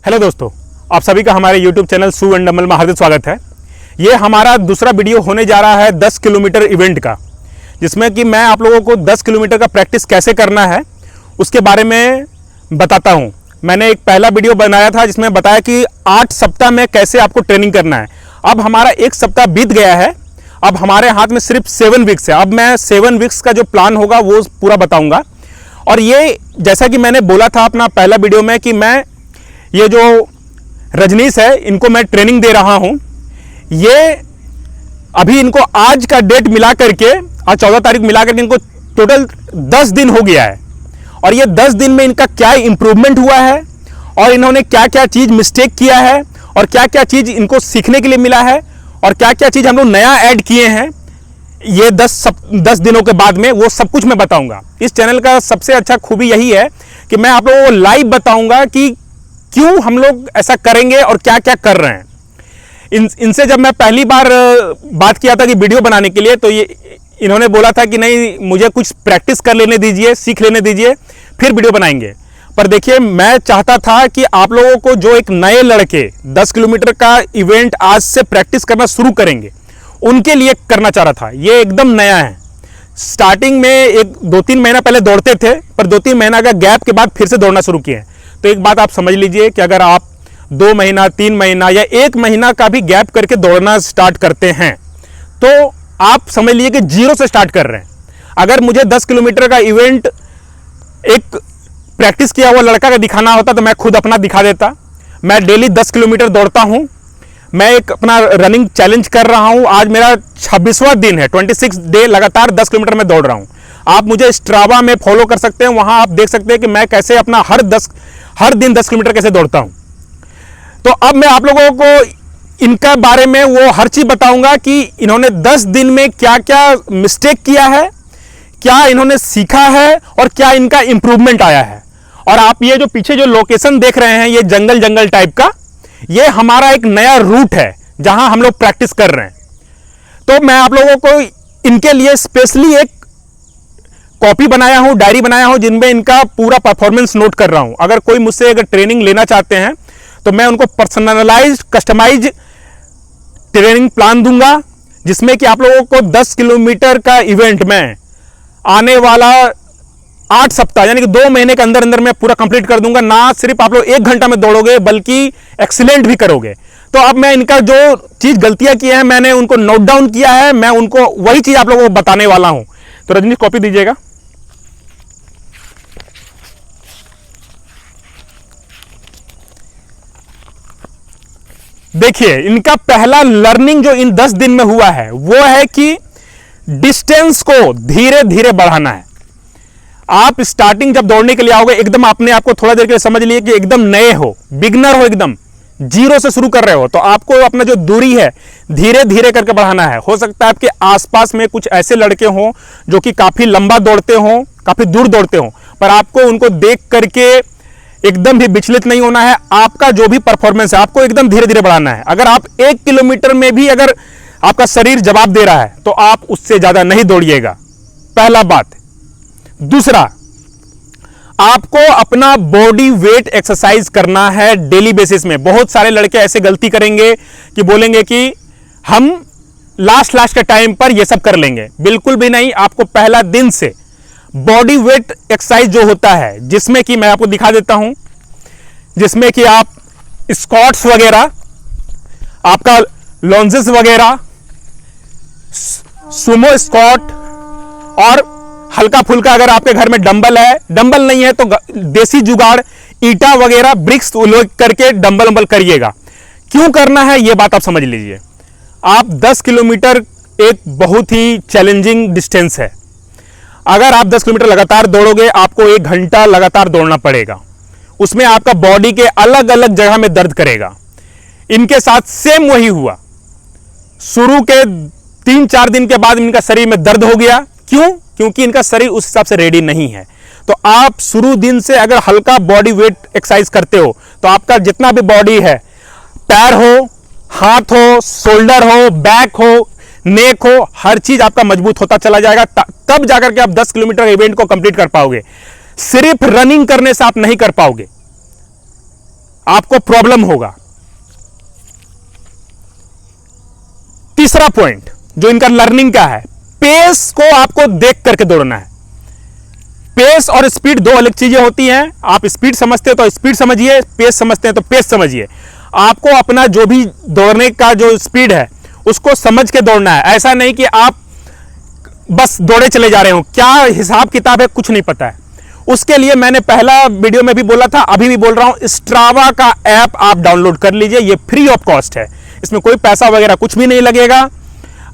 Hello दोस्तों, आप सभी का हमारे YouTube channel shoe and dumbbell में हार्दिक स्वागत है। ये हमारा दूसरा वीडियो होने जा रहा है 10 किलोमीटर इवेंट का, जिसमें कि मैं आप लोगों को 10 किलोमीटर का प्रैक्टिस कैसे करना है उसके बारे में बताता हूँ। मैंने एक पहला वीडियो बनाया था जिसमें बताया कि 8 सप्ताह में कैसे आपको ट्रेनिंग करना है। अब हमारा 1 सप्ताह बीत गया है, अब हमारे हाथ में सिर्फ 7 वीक्स है। अब मैं 7 वीक्स का जो प्लान होगा वो पूरा बताऊँगा। और ये जैसा कि मैंने बोला था अपना पहला वीडियो में कि मैं ये जो रजनीश है इनको मैं ट्रेनिंग दे रहा हूं। ये अभी इनको आज का डेट मिला करके, आज 14 तारीख मिला करके इनको टोटल 10 दिन हो गया है। और ये 10 दिन में इनका क्या इंप्रूवमेंट हुआ है और इन्होंने क्या क्या चीज़ मिस्टेक किया है और क्या क्या चीज़ इनको सीखने के लिए मिला है और क्या क्या चीज़ हम लोग नया ऐड किए हैं, ये 10 दिनों के बाद में वो सब कुछ मैं बताऊंगा। इस चैनल का सबसे अच्छा खूबी यही है कि मैं आप लोगों को लाइव बताऊंगा कि क्यों हम लोग ऐसा करेंगे और क्या क्या कर रहे हैं। इनसे जब मैं पहली बार बात किया था कि वीडियो बनाने के लिए, तो इन्होंने बोला था कि नहीं, मुझे कुछ प्रैक्टिस कर लेने दीजिए, सीख लेने दीजिए, फिर वीडियो बनाएंगे। पर देखिए, मैं चाहता था कि आप लोगों को जो एक नए लड़के 10 किलोमीटर का इवेंट आज से प्रैक्टिस करना शुरू करेंगे उनके लिए करना चाह रहा था। ये एकदम नया है। स्टार्टिंग में 2-3 महीना पहले दौड़ते थे, पर 2-3 महीना का गैप के बाद फिर से दौड़ना शुरू किए। तो एक बात आप समझ लीजिए कि अगर आप 2 महीना, 3 महीना या 1 महीना का भी गैप करके दौड़ना स्टार्ट करते हैं तो आप समझ लीजिए कि 0 से स्टार्ट कर रहे हैं। अगर मुझे 10 किलोमीटर का इवेंट एक प्रैक्टिस किया हुआ लड़का का दिखाना होता तो मैं खुद अपना दिखा देता। मैं डेली 10 किलोमीटर दौड़ता हूं। मैं एक अपना रनिंग चैलेंज कर रहा हूं। आज मेरा 26वां दिन है, 26 डे लगातार 10 किलोमीटर में दौड़ रहा हूं। आप मुझे स्ट्रावा में फॉलो कर सकते हैं, वहां आप देख सकते हैं कि मैं कैसे अपना हर दिन 10 किलोमीटर कैसे दौड़ता हूं। तो अब मैं आप लोगों को इनका बारे में वो हर चीज बताऊंगा कि इन्होंने 10 दिन में क्या क्या मिस्टेक किया है, क्या इन्होंने सीखा है और क्या इनका इंप्रूवमेंट आया है। और आप ये जो पीछे जो लोकेशन देख रहे हैं, ये जंगल टाइप का, ये हमारा एक नया रूट है जहां हम लोग प्रैक्टिस कर रहे हैं। तो मैं आप लोगों को इनके लिए स्पेशली एक कॉपी बनाया हूं, डायरी बनाया हूं, जिनमें इनका पूरा परफॉर्मेंस नोट कर रहा हूं। अगर कोई मुझसे अगर ट्रेनिंग लेना चाहते हैं तो मैं उनको पर्सनलाइज्ड कस्टमाइज ट्रेनिंग प्लान दूंगा, जिसमें कि आप लोगों को 10 किलोमीटर का इवेंट में आने वाला 8 सप्ताह यानी कि 2 महीने के अंदर अंदर मैं पूरा कंप्लीट कर दूंगा। ना सिर्फ आप लोग 1 घंटा में दौड़ोगे बल्कि एक्सीलेंट भी करोगे। तो अब मैं इनका जो चीज गलतियां की हैं मैंने उनको नोट डाउन किया है, मैं उनको वही चीज आप लोगों को बताने वाला हूं। तो रजनीश, कॉपी दीजिएगा। देखिए, इनका पहला लर्निंग जो इन 10 दिन में हुआ है वो है कि डिस्टेंस को धीरे धीरे बढ़ाना है। आप स्टार्टिंग जब दौड़ने के लिए आओगे, एकदम अपने आप को थोड़ा देर के लिए समझ लिए कि एकदम नए हो, बिगनर हो, एकदम 0 से शुरू कर रहे हो, तो आपको अपना जो दूरी है धीरे धीरे करके बढ़ाना है। हो सकता है आपके आसपास में कुछ ऐसे लड़के हों जो कि काफी लंबा दौड़ते हों, काफी दूर दौड़ते हों, पर आपको उनको देख करके एकदम भी विचलित नहीं होना है। आपका जो भी परफॉर्मेंस है आपको एकदम धीरे धीरे बढ़ाना है। अगर आप 1 किलोमीटर में भी अगर आपका शरीर जवाब दे रहा है तो आप उससे ज्यादा नहीं दौड़िएगा, पहला बात। दूसरा, आपको अपना बॉडी वेट एक्सरसाइज करना है डेली बेसिस में। बहुत सारे लड़के ऐसे गलती करेंगे कि बोलेंगे कि हम लास्ट के टाइम पर ये सब कर लेंगे। बिल्कुल भी नहीं। आपको पहला दिन से बॉडी वेट एक्सरसाइज जो होता है, जिसमें कि मैं आपको दिखा देता हूं, जिसमें कि आप स्क्वाट्स वगैरह, आपका लॉन्जेस वगैरह, सुमो स्क्वाट और हल्का फुल्का अगर आपके घर में डंबल है, डंबल नहीं है तो देसी जुगाड़ ईटा वगैरह ब्रिक्स करके डंबल करिएगा। क्यों करना है ये बात आप समझ लीजिए। आप 10 किलोमीटर एक बहुत ही चैलेंजिंग डिस्टेंस है। अगर आप 10 किलोमीटर लगातार दौड़ोगे, आपको 1 घंटा लगातार दौड़ना पड़ेगा। उसमें आपका बॉडी के अलग अलग जगह में दर्द करेगा। इनके साथ सेम वही हुआ। शुरू के 3-4 दिन के बाद इनका शरीर में दर्द हो गया। क्यों? क्योंकि इनका शरीर उस हिसाब से रेडी नहीं है। तो आप शुरू दिन से अगर हल्का बॉडी वेट एक्सरसाइज करते हो तो आपका जितना भी बॉडी है, पैर हो, हाथ हो, शोल्डर हो, बैक हो, नेक हो, हर चीज आपका मजबूत होता चला जाएगा। तब जाकर के आप 10 किलोमीटर इवेंट को कंप्लीट कर पाओगे। सिर्फ रनिंग करने से आप नहीं कर पाओगे। आपको प्रॉब्लम होगा। तीसरा पॉइंट जो इनका लर्निंग का है, पेस को आपको देख करके दौड़ना है। पेस और स्पीड दो अलग चीजें होती हैं। आप स्पीड समझते हो तो स्पीड समझिए, पेस समझते हैं तो पेस समझिए। आपको अपना जो भी दौड़ने का जो स्पीड है उसको समझ के दौड़ना है। ऐसा नहीं कि आप बस दौड़े चले जा रहे हो, क्या हिसाब किताब है कुछ नहीं पता है। उसके लिए मैंने पहला वीडियो में भी बोला था, अभी भी बोल रहा हूं, स्ट्रावा का ऐप आप डाउनलोड कर लीजिए। ये फ्री ऑफ कॉस्ट है, इसमें कोई पैसा वगैरह कुछ भी नहीं लगेगा।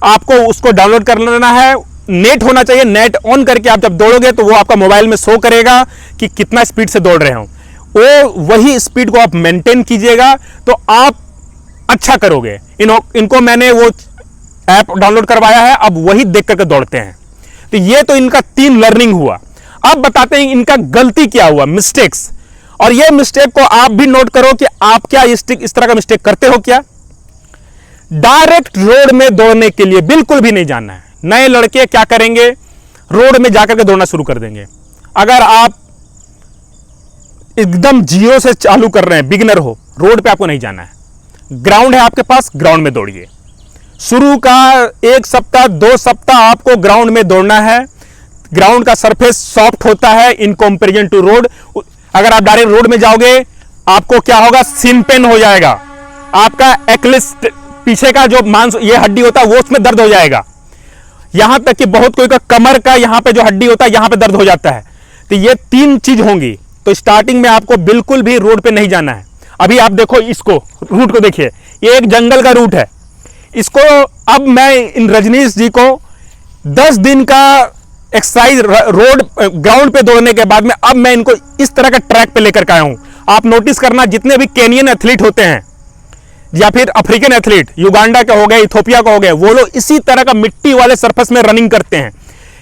आपको उसको डाउनलोड कर लेना है। नेट होना चाहिए, नेट ऑन करके आप जब दौड़ोगे तो वो आपका मोबाइल में शो करेगा कि कितना स्पीड से दौड़ रहे हो। वो वही स्पीड को आप मेंटेन कीजिएगा तो आप अच्छा करोगे। इनको मैंने वो ऐप डाउनलोड करवाया है, अब वही देख करके दौड़ते हैं। तो ये तो इनका 3 लर्निंग हुआ। अब बताते हैं इनका गलती क्या हुआ, मिस्टेक्स। और ये मिस्टेक को आप भी नोट करो कि आप क्या इस तरह का मिस्टेक करते हो क्या। डायरेक्ट रोड में दौड़ने के लिए बिल्कुल भी नहीं जाना है। नए लड़के क्या करेंगे, रोड में जाकर के दौड़ना शुरू कर देंगे। अगर आप एकदम जीरो से चालू कर रहे हैं, बिगिनर हो, रोड पे आपको नहीं जाना है। ग्राउंड है आपके पास, ग्राउंड में दौड़िए। शुरू का 1 सप्ताह 2 सप्ताह आपको ग्राउंड में दौड़ना है। ग्राउंड का सरफेस सॉफ्ट होता है इन कंपैरिजन टू रोड। अगर आप डायरेक्ट रोड में जाओगे आपको क्या होगा, सिन पेन हो जाएगा। आपका एक्लिस पीछे का जो मांस ये हड्डी होता है वो उसमें दर्द हो जाएगा। यहां तक कि बहुत कोई का कमर का यहां पे जो हड्डी होता है यहां पे दर्द हो जाता है। तो ये 3 चीज होंगी। तो स्टार्टिंग में आपको बिल्कुल भी रोड पे नहीं जाना है। अभी आप देखो इसको, रूट को देखिए, ये एक जंगल का रूट है। इसको अब मैं इन रजनीश जी को 10 दिन का एक्सरसाइज रोड ग्राउंड पे दौड़ने के बाद में अब मैं इनको इस तरह का ट्रैक पे लेकर के आया हूं। आप नोटिस करना, जितने भी केनियन एथलीट होते हैं या फिर अफ्रीकन एथलीट, युगांडा के हो गए, इथोपिया का हो गए, वो लोग इसी तरह का मिट्टी वाले सरफेस में रनिंग करते हैं।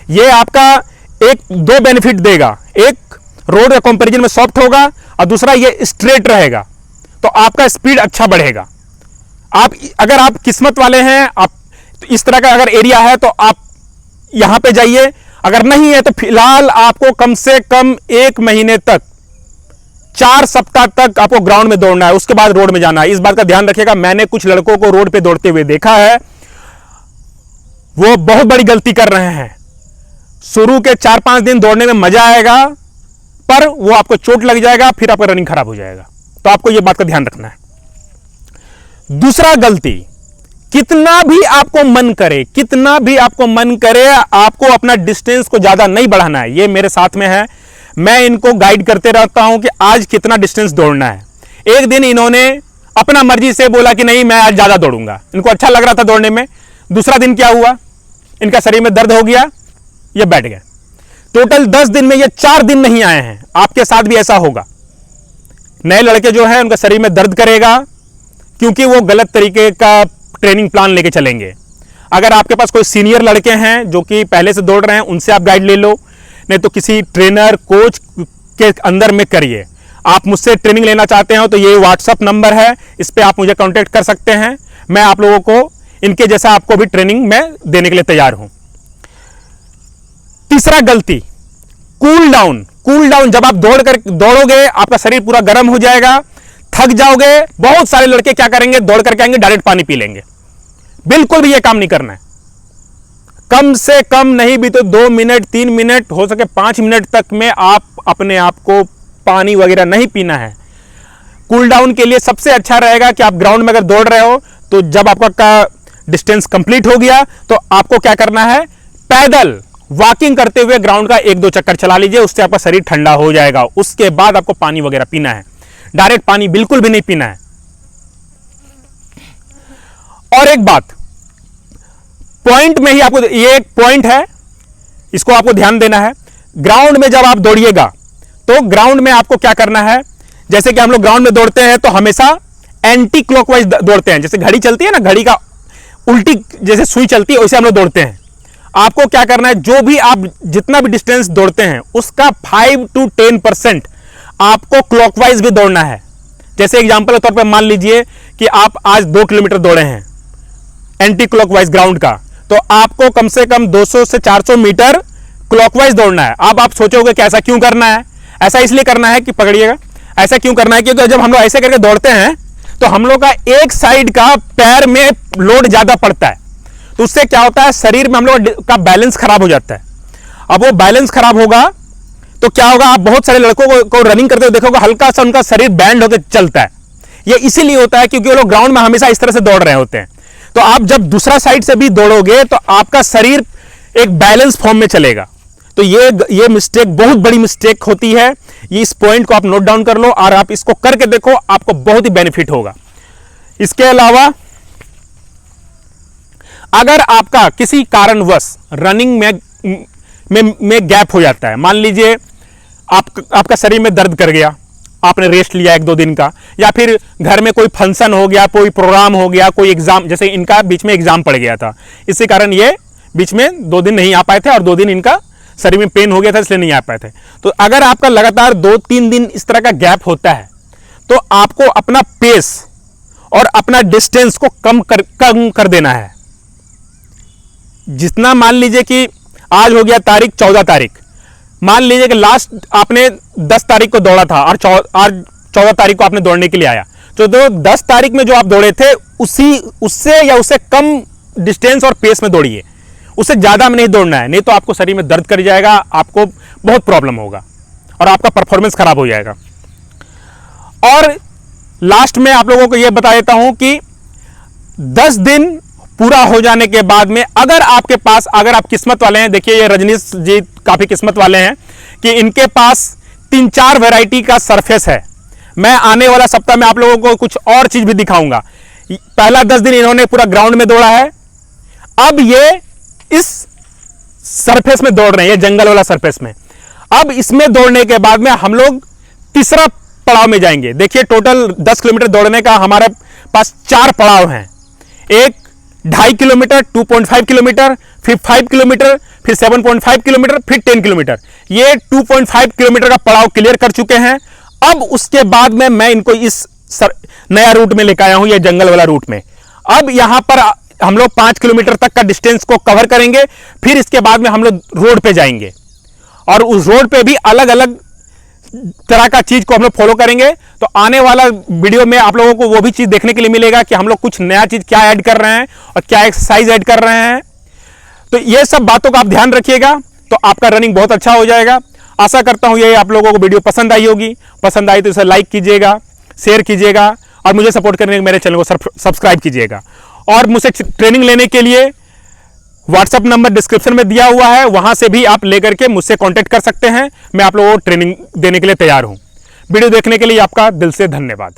ये आपका 2 बेनिफिट देगा। एक, रोड के कंपैरिजन में सॉफ्ट होगा, और दूसरा ये स्ट्रेट रहेगा तो आपका स्पीड अच्छा बढ़ेगा। अगर आप किस्मत वाले हैं, आप तो इस तरह का अगर एरिया है तो आप यहां पे जाइए। अगर नहीं है तो फिलहाल आपको कम से कम 1 महीने तक, 4 सप्ताह तक आपको ग्राउंड में दौड़ना है, उसके बाद रोड में जाना है। इस बात का ध्यान रखिएगा। मैंने कुछ लड़कों को रोड पे दौड़ते हुए देखा है, वो बहुत बड़ी गलती कर रहे हैं। शुरू के 4-5 दिन दौड़ने में मजा आएगा, पर वो आपको चोट लग जाएगा, फिर आपका रनिंग खराब हो जाएगा। तो आपको यह बात का ध्यान रखना है। दूसरा गलती, कितना भी आपको मन करे, आपको अपना डिस्टेंस को ज्यादा नहीं बढ़ाना है। ये मेरे साथ में है, मैं इनको गाइड करते रहता हूं कि आज कितना डिस्टेंस दौड़ना है। एक दिन इन्होंने अपना मर्जी से बोला कि नहीं मैं आज ज्यादा दौड़ूंगा, इनको अच्छा लग रहा था दौड़ने में। दूसरा दिन क्या हुआ, इनका शरीर में दर्द हो गया, ये बैठ गए। टोटल 10 दिन में ये 4 दिन नहीं आए हैं। आपके साथ भी ऐसा होगा। नए लड़के जो हैं उनका शरीर में दर्द करेगा क्योंकि वो गलत तरीके का ट्रेनिंग प्लान लेके चलेंगे। अगर आपके पास कोई सीनियर लड़के हैं जो कि पहले से दौड़ रहे हैं, उनसे आप गाइड ले लो, नहीं तो किसी ट्रेनर कोच के अंदर में करिए। आप मुझसे ट्रेनिंग लेना चाहते हो तो ये व्हाट्सअप नंबर है, इस पर आप मुझे कांटेक्ट कर सकते हैं। मैं आप लोगों को इनके जैसा आपको भी ट्रेनिंग में देने के लिए तैयार हूं। तीसरा गलती, कूल डाउन। जब आप दौड़ोगे आपका शरीर पूरा गर्म हो जाएगा, थक जाओगे। बहुत सारे लड़के क्या करेंगे, दौड़ करके आएंगे, डायरेक्ट पानी पी लेंगे। बिल्कुल भी ये काम नहीं करना है। कम से कम नहीं भी तो 2 मिनट 3 मिनट, हो सके 5 मिनट तक में आप अपने आप को पानी वगैरह नहीं पीना है। कूल डाउन के लिए सबसे अच्छा रहेगा कि आप ग्राउंड में अगर दौड़ रहे हो तो जब आपका डिस्टेंस कंप्लीट हो गया तो आपको क्या करना है, पैदल वॉकिंग करते हुए ग्राउंड का 1-2 चक्कर चला लीजिए, उससे आपका शरीर ठंडा हो जाएगा। उसके बाद आपको पानी वगैरह पीना है। डायरेक्ट पानी बिल्कुल भी नहीं पीना है। और एक बात, पॉइंट में ही आपको, ये एक पॉइंट है, इसको आपको ध्यान देना है। ग्राउंड में जब आप दौड़िएगा तो ग्राउंड में आपको क्या करना है, जैसे कि हम लोग ग्राउंड में दौड़ते हैं तो हमेशा एंटी क्लॉकवाइज दौड़ते हैं। जैसे घड़ी चलती है ना, घड़ी का उल्टी जैसे सुई चलती है, वैसे हम लोग दौड़ते हैं। आपको क्या करना है, जो भी आप जितना भी डिस्टेंस दौड़ते हैं उसका 5 to 10% आपको क्लॉकवाइज भी दौड़ना है। जैसे एग्जांपल के तौर पर मान लीजिए कि आप आज 2 किलोमीटर दौड़े हैं एंटी क्लॉकवाइज ग्राउंड का, तो आपको कम से कम 200 से 400 मीटर क्लॉकवाइज दौड़ना है। अब आप सोचोगे कि ऐसा क्यों करना है, ऐसा इसलिए करना है कि पकड़िएगा, ऐसा क्यों करना है? क्योंकि जब हम लोग ऐसे करके दौड़ते हैं तो हम लोग का एक साइड का पैर में लोड ज्यादा पड़ता है, तो उससे क्या होता है, शरीर में हम लोग का बैलेंस खराब हो जाता है। अब वो बैलेंस खराब होगा तो क्या होगा, आप बहुत सारे लड़कों को रनिंग करते हुए देखोगे हल्का सा उनका शरीर बैंड होकर चलता है। ये इसीलिए होता है क्योंकि वो लोग ग्राउंड में हमेशा इस तरह से दौड़ रहे होते हैं। तो आप जब दूसरा साइड से भी दौड़ोगे तो आपका शरीर एक बैलेंस फॉर्म में चलेगा। तो ये मिस्टेक बहुत बड़ी मिस्टेक होती है। ये इस पॉइंट को आप नोट डाउन कर लो और आप इसको करके देखो, आपको बहुत ही बेनिफिट होगा। इसके अलावा अगर आपका किसी कारणवश रनिंग में गैप हो जाता है, मान लीजिए आपका शरीर में दर्द कर गया, आपने रेस्ट लिया 1-2 दिन का, या फिर घर में कोई फंक्शन हो गया, कोई प्रोग्राम हो गया, कोई एग्जाम, जैसे इनका बीच में एग्जाम पड़ गया था, इसी कारण ये बीच में 2 दिन नहीं आ पाए थे और 2 दिन इनका शरीर में पेन हो गया था, इसलिए नहीं आ पाए थे। तो अगर आपका लगातार 2-3 दिन इस तरह का गैप होता है तो आपको अपना पेस और अपना डिस्टेंस को कम कर देना है। जितना, मान लीजिए कि आज हो गया तारीख 14 तारीख, मान लीजिए कि लास्ट आपने 10 तारीख को दौड़ा था और आज 14 तारीख को आपने दौड़ने के लिए आया, तो 10 तारीख में जो आप दौड़े थे उससे या उससे कम डिस्टेंस और पेस में दौड़िए, उससे ज़्यादा में नहीं दौड़ना है, नहीं तो आपको शरीर में दर्द कर जाएगा, आपको बहुत प्रॉब्लम होगा और आपका परफॉर्मेंस खराब हो जाएगा। और लास्ट में आप लोगों को यह बता देता हूं कि 10 दिन पूरा हो जाने के बाद में अगर आपके पास, अगर आप किस्मत वाले हैं, देखिए ये रजनीश जी काफ़ी किस्मत वाले हैं कि इनके पास 3-4 वैरायटी का सरफेस है। मैं आने वाला सप्ताह में आप लोगों को कुछ और चीज़ भी दिखाऊंगा। पहला 10 दिन इन्होंने पूरा ग्राउंड में दौड़ा है, अब ये इस सरफेस में दौड़ रहे हैं, ये जंगल वाला सरफेस में। अब इसमें दौड़ने के बाद में हम लोग तीसरा पड़ाव में जाएंगे। देखिए टोटल 10 किलोमीटर दौड़ने का हमारे पास 4 पड़ाव हैं। एक 2.5 किलोमीटर, 2.5 किलोमीटर, फिर 5 किलोमीटर, फिर 7.5 किलोमीटर, फिर 10 किलोमीटर। ये 2.5 किलोमीटर का पड़ाव क्लियर कर चुके हैं। अब उसके बाद में मैं इनको इस नया रूट में लेकर आया हूं, ये जंगल वाला रूट में। अब यहां पर हम लोग 5 किलोमीटर तक का डिस्टेंस को कवर करेंगे, फिर इसके बाद में हम लोग रोड पे जाएंगे और उस रोड पे भी अलग अलग तरह का चीज को हम लोग फॉलो करेंगे। तो आने वाला वीडियो में आप लोगों को वो भी चीज देखने के लिए मिलेगा कि हम लोग कुछ नया चीज क्या ऐड कर रहे हैं और क्या एक्सरसाइज ऐड कर रहे हैं। तो ये सब बातों का आप ध्यान रखिएगा, तो आपका रनिंग बहुत अच्छा हो जाएगा। आशा करता हूं ये आप लोगों को वीडियो पसंद आई होगी। पसंद आई तो इसे लाइक कीजिएगा, शेयर कीजिएगा और मुझे सपोर्ट करने के मेरे चैनल को सब्सक्राइब कीजिएगा। और मुझसे ट्रेनिंग लेने के लिए व्हाट्सएप नंबर डिस्क्रिप्शन में दिया हुआ है, वहां से भी आप लेकर के मुझसे कांटेक्ट कर सकते हैं। मैं आप लोगों को ट्रेनिंग देने के लिए तैयार हूं। वीडियो देखने के लिए आपका दिल से धन्यवाद।